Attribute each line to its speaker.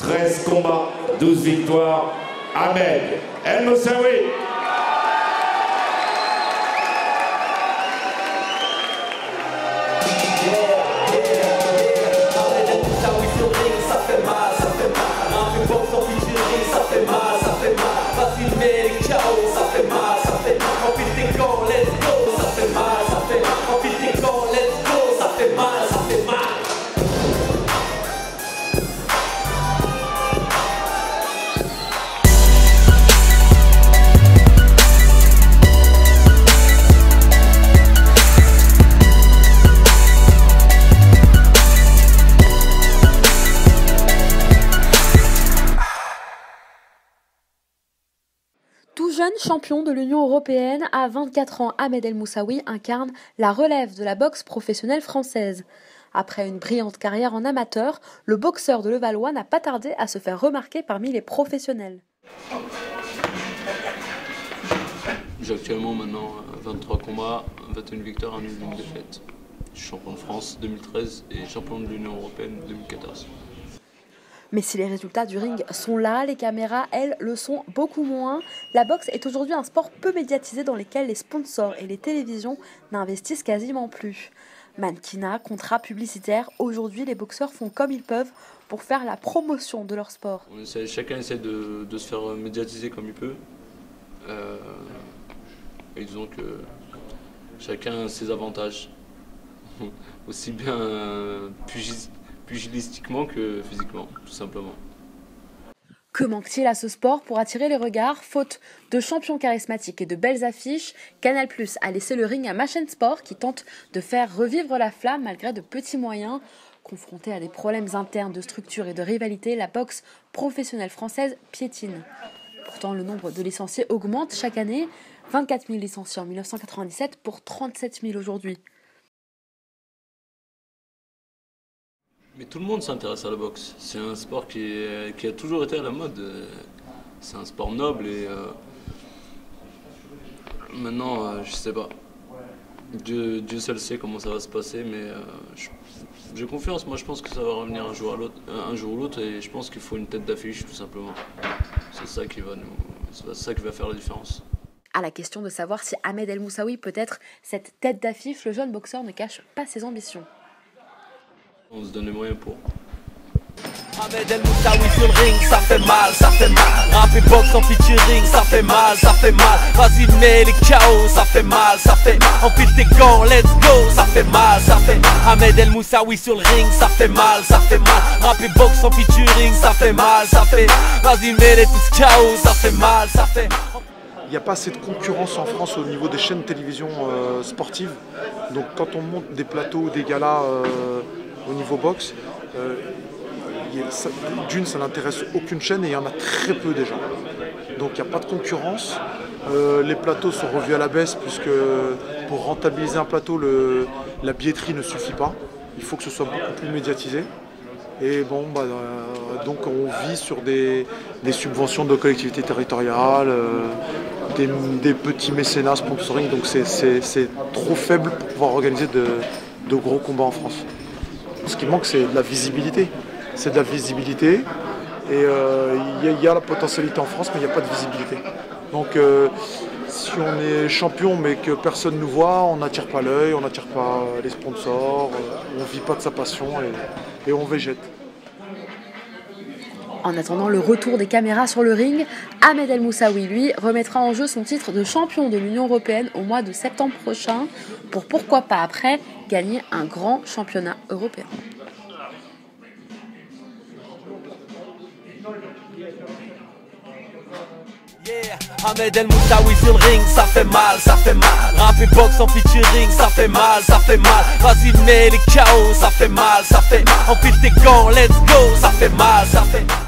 Speaker 1: 13 combats, 12 victoires. Ahmed El Moussaoui.
Speaker 2: Tout jeune champion de l'Union européenne, à 24 ans, Ahmed El Moussaoui incarne la relève de la boxe professionnelle française. Après une brillante carrière en amateur, le boxeur de Levallois n'a pas tardé à se faire remarquer parmi les professionnels.
Speaker 3: J'ai actuellement maintenant 23 combats, 21 victoires, 1 nul, 1 défaite. Je suis champion de France 2013 et champion de l'Union européenne 2014.
Speaker 2: Mais si les résultats du ring sont là, les caméras, elles, le sont beaucoup moins. La boxe est aujourd'hui un sport peu médiatisé dans lequel les sponsors et les télévisions n'investissent quasiment plus. Mannequinat, contrats publicitaires, aujourd'hui les boxeurs font comme ils peuvent pour faire la promotion de leur sport.
Speaker 3: Chacun essaie de se faire médiatiser comme il peut. Et disons que chacun a ses avantages, aussi bien pugilistiquement que physiquement, tout simplement.
Speaker 2: Que manque-t-il à ce sport pour attirer les regards? Faute de champions charismatiques et de belles affiches, Canal+ a laissé le ring à ma chaîne Sport qui tente de faire revivre la flamme malgré de petits moyens. Confrontée à des problèmes internes de structure et de rivalité, la boxe professionnelle française piétine. Pourtant, le nombre de licenciés augmente chaque année. 24 000 licenciés en 1997 pour 37 000 aujourd'hui.
Speaker 3: Mais tout le monde s'intéresse à la boxe. C'est un sport qui a toujours été à la mode. C'est un sport noble et maintenant, je sais pas. Dieu seul sait comment ça va se passer, mais j'ai confiance. Moi, je pense que ça va revenir un jour ou l'autre, et je pense qu'il faut une tête d'affiche, tout simplement. C'est ça qui va faire la différence.
Speaker 2: À la question de savoir si Ahmed El Moussaoui peut être cette tête d'affiche, le jeune boxeur ne cache pas ses ambitions.
Speaker 3: On se donne les moyens pour.
Speaker 4: Ahmed El Moussaoui sur le ring, ça fait mal, ça fait mal. Rap et boxe en featuring, ça fait mal, ça fait mal. Vas-y mets les KO, ça fait mal, ça fait mal. Enfile tes gants, let's go, ça fait mal, ça fait mal. Ahmed El Moussaoui sur le ring, ça fait mal, ça fait mal. Rap et boxe en featuring, ça fait mal, ça fait mal. Vas-y mets les tous KO, ça fait mal, ça fait mal.
Speaker 5: Il n'y a pas assez de concurrence en France au niveau des chaînes de télévision sportives. Donc quand on monte des plateaux, des galas au niveau boxe, d'une, ça n'intéresse aucune chaîne et il y en a très peu déjà. Donc il n'y a pas de concurrence. Les plateaux sont revus à la baisse puisque pour rentabiliser un plateau, la billetterie ne suffit pas. Il faut que ce soit beaucoup plus médiatisé. Et bon, donc on vit sur des subventions de collectivités territoriales, des petits mécénats sponsoring, donc c'est trop faible pour pouvoir organiser de gros combats en France. Ce qui manque, c'est de la visibilité. C'est de la visibilité et il y a la potentialité en France, mais il n'y a pas de visibilité. Donc si on est champion mais que personne ne nous voit, on n'attire pas l'œil, on n'attire pas les sponsors, on ne vit pas de sa passion et on végète.
Speaker 2: En attendant le retour des caméras sur le ring, Ahmed El Moussaoui, lui, remettra en jeu son titre de champion de l'Union européenne au mois de septembre prochain pour pourquoi pas après gagner un grand championnat européen.
Speaker 4: Yeah, Ahmed El Moussaoui sur le ring, ça fait mal, ça fait mal. Rap et boxe en featuring, ça fait mal, ça fait mal. Vas-y mets les KO, ça fait mal, ça fait mal. Enfile tes gants, let's go, ça fait mal, ça fait mal.